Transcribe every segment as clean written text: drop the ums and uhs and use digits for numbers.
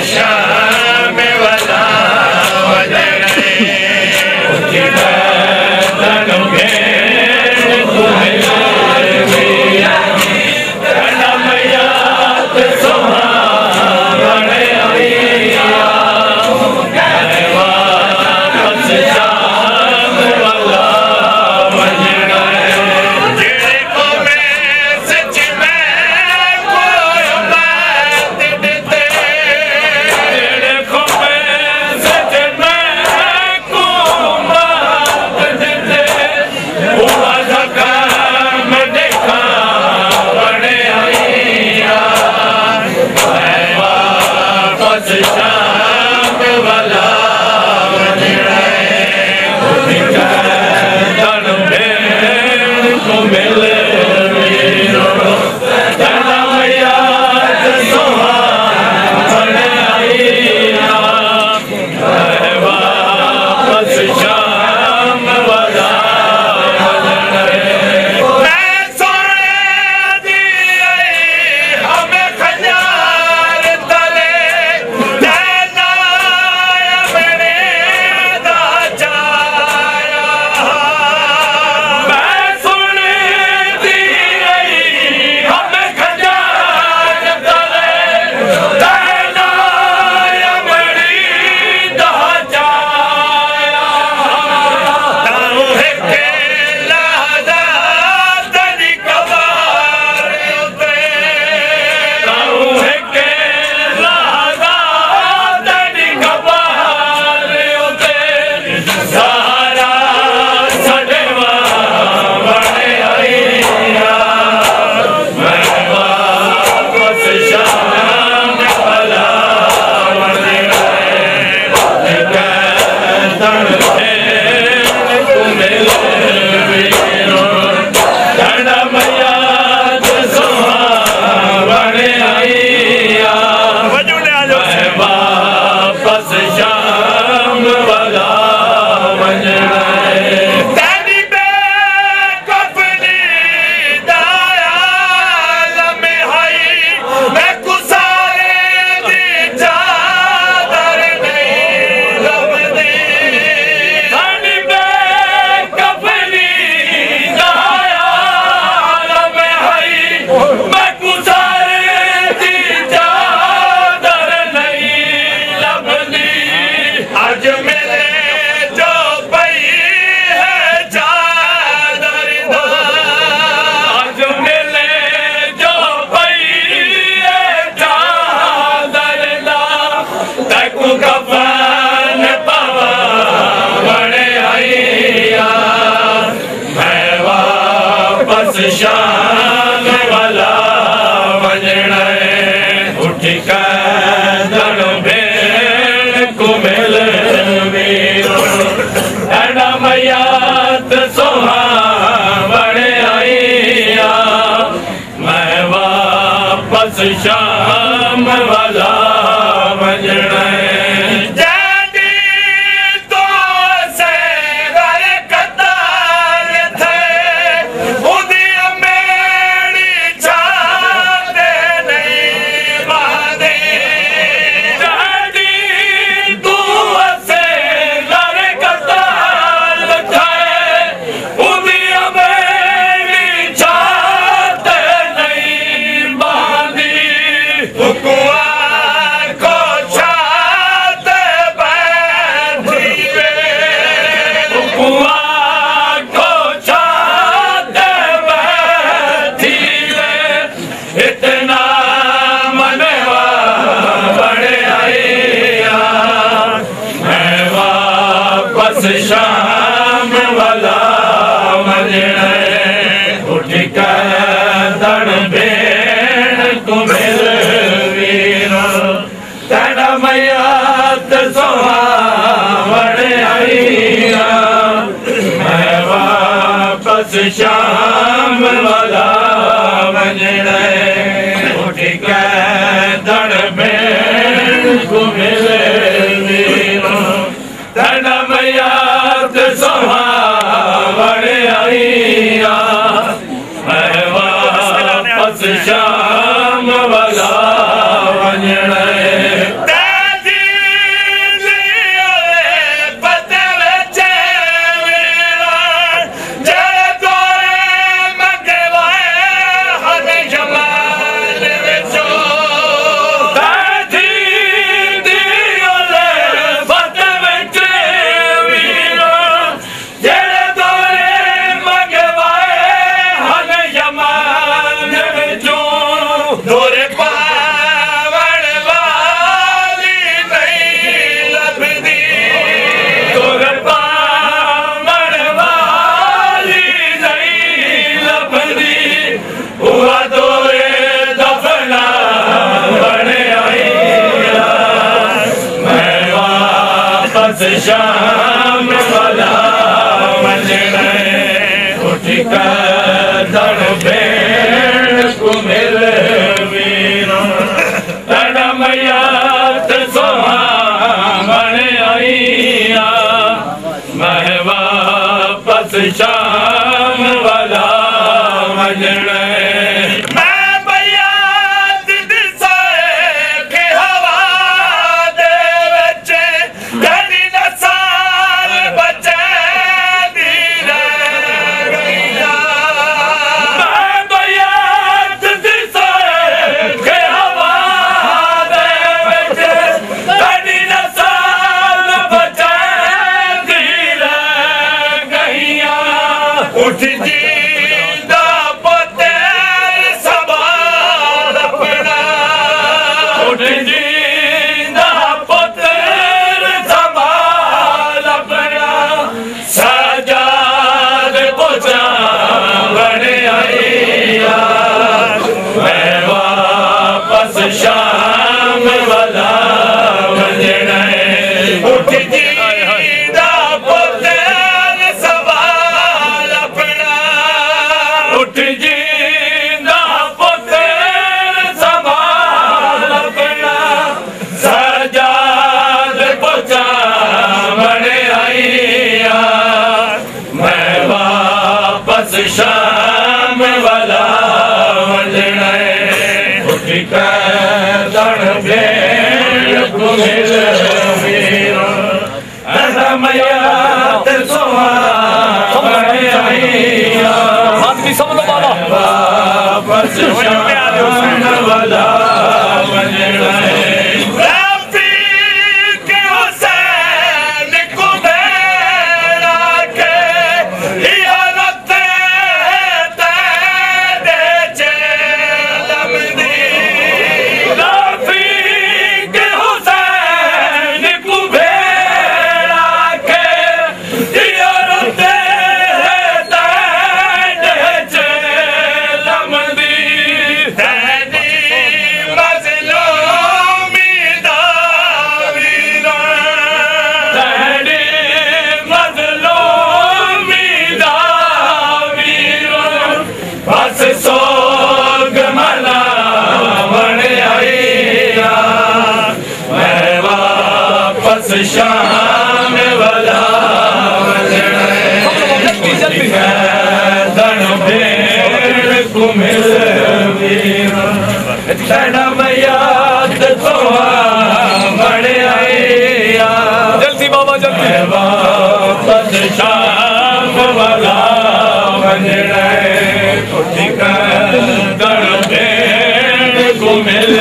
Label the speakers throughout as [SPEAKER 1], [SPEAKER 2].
[SPEAKER 1] शाम वाला शाम वाला वजण उठ कर भेड़ को मिल ॾाढा मयात सोहा बड़े आईया मैं वापस शाम वाला वजण शाम वाला वजण उठ कर भेड़ को मिल ॾाढा मयात सोहा बड़े आईया मैं वापस शाम वाला वजण उठ कर भेड़ को मिल मयात सोहा बड़े आईया मैं वापस शाम वाला वजण शाम वाला वञण उठ कर भेण कुमिल वीर तड़ मैया सुहावण आई मैं वापस शाम वाला वञण उठ जींदा पुत्र संभाल अपना उठ जींदा पुत्र संभाल अपना सजाद पहुंचावण आया मैं वापस शाम वाला वञण उठ जींदा पुत्र उठ जींदा पुत्र संभाल अपना सजाद पहुंचावण आया मैं वापस शाम वाला वञण उठ कर भेण कुमिल वीर मैया सुहावण आया वापस शाम वाला वञण रफ़ीक़ हुसैन को भेड़ा के हियारत तेरे चेलम दी रफ़ीक़ हुसैन को भेड़ा के हियारत सोग मनावण आया मैं वापस शाम वाला वञण भेण कुमिल वीर तड़ मैया सुहावण आया जल्दी बाबा जल्दी वापस शाम वाला वञण उठ कर भेण कुमिल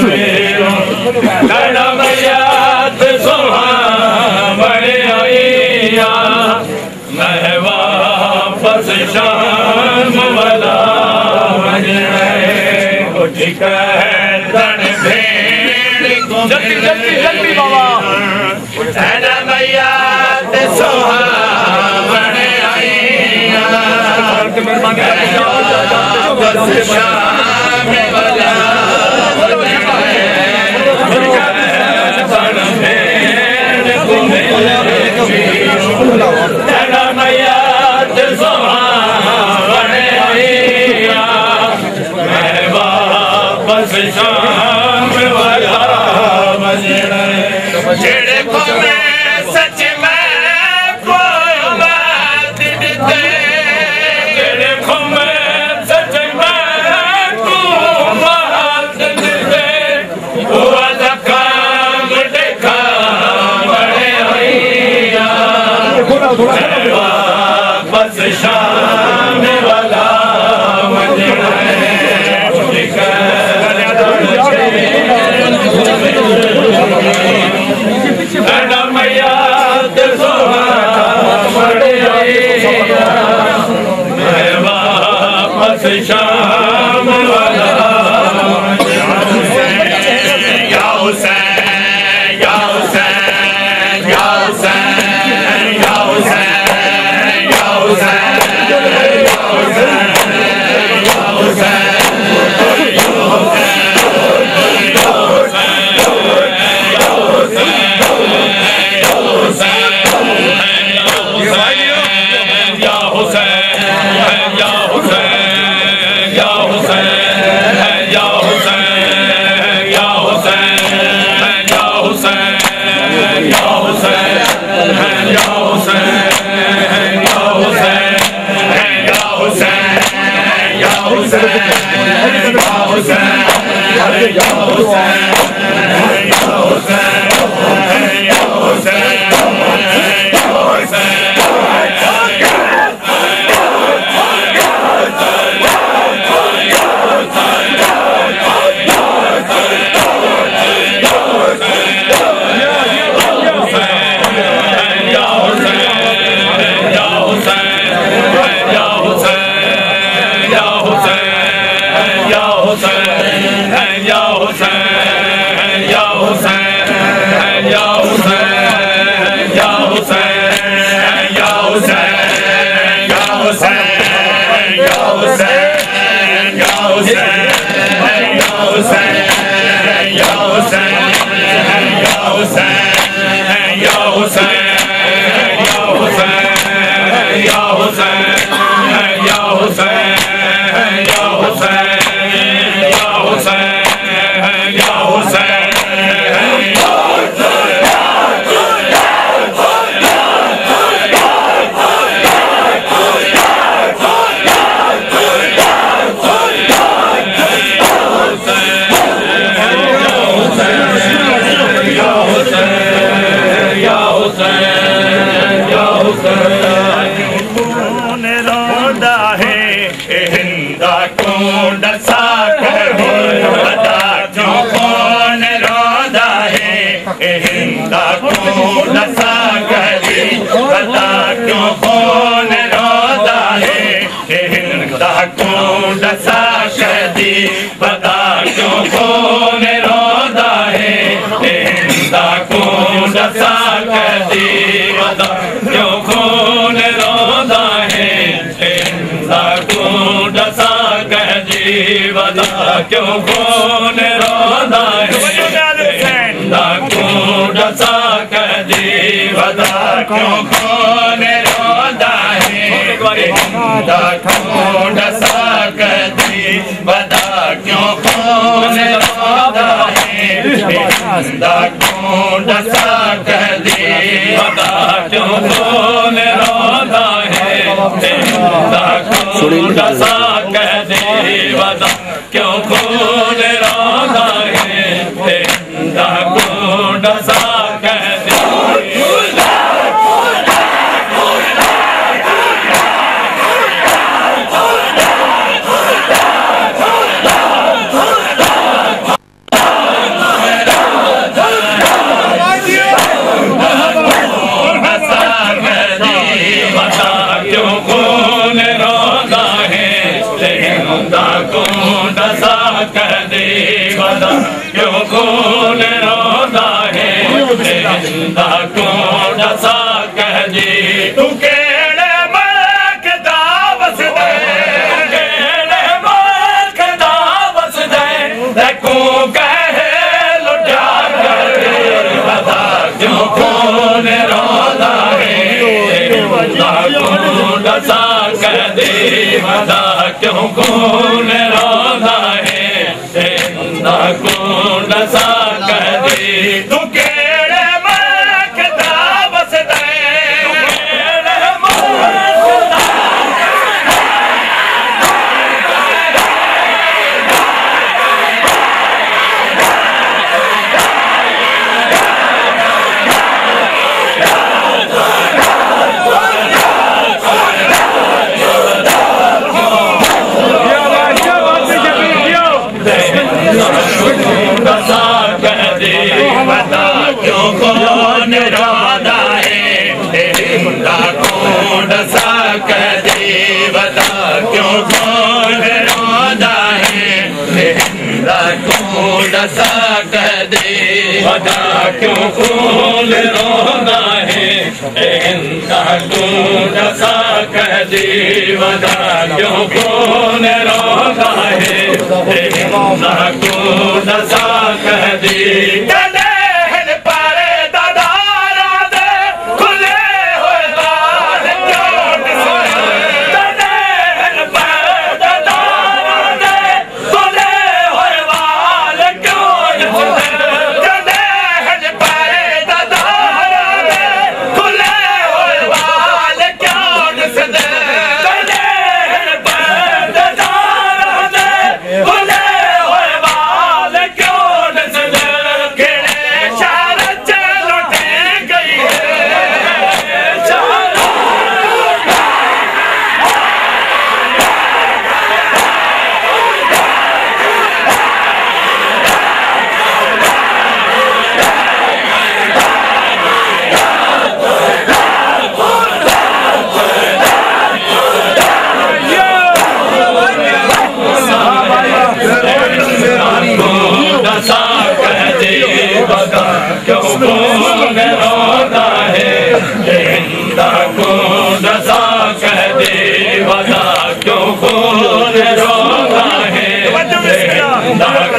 [SPEAKER 1] वीर तड़ मैया सुहावण आया मैं वापस शाम वाला वञण उठ कर भेण जल्दी जल्दी जल्दी बाबा तड़ मैया सुहावण आया शाम वाला भेण कुमिल तड़ मैया सुहावण आया मैं वापस शाम वाला वञण जेड़े कोने सच में कोई बात दिते वापस शाम वाला वञण तड़ मैया सुहावण आया मैं वापस शाम वाला या हुसैन या हुसैन या हुसैन या हुसैन या हुसैन हुसैन या हुसैन या हुसैन या हुसैन या हुसैन या हुसैन या हुसैन या हुसैन कौन रोंदा है हिंदा कौन डसा कर बता क्यों कौन रोंदा है हिंदा कौन डसा कर बता क्यों कौन रोंदा है हिंदा कौन डसा कर बता क्यों कौन रोंदा है हिंदा कौन डसा कर बता क्यों कौन रोंदा है हिंदा कौन डसा कर बता क्यों कौन रोंदा है हिंदा कौन डसा कर बता क्यों कौन रोंदा है हिंदा कौन डसा कर बता क्यों कौन रोंदा है हिंदा कौन डसा कर बता क्यों कौन रोंदा है हिंदा कौन डसा कर बता क्यों कौन रोंदा है हिंदा कौन डसा कर क्यों कौन रोंदा है हिंदा कौन डसा कह दे तू केड़े मुल्क दा वसदे केड़े मुल्क दा वसदे देखो कहे लुटा कर बता क्यों कौन रोंदा है हिंदा कौन डसा कह दे बता क्यों कौन रोंदा है हिंदा कौन डसा कर दे तू केड़े मुल्क दा वसदा केड़े मुल्क दा डसा कर दे बता क्यों कौन रोंदा है हिंदा कौन डसा कर दे बता क्यों कौन रोंदा है हिंदा कौन डसा कर दे बता क्यों कौन रोंदा है हिंदा कौन डसा कर दे बता क्यों कौन रोंदा है हिंदा कौन डसा कर दे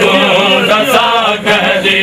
[SPEAKER 1] कौन डसा कह दे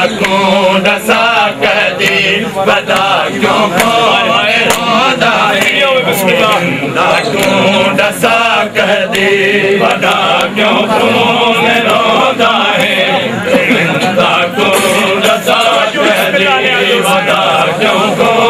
[SPEAKER 1] क्यों डसा कदी बता क्यों कौन रोंदा है हिंदा क्यों डसा कदी बता क्यों कौन रोंदा है हिंदा क्यों डसा कदी बता क्यों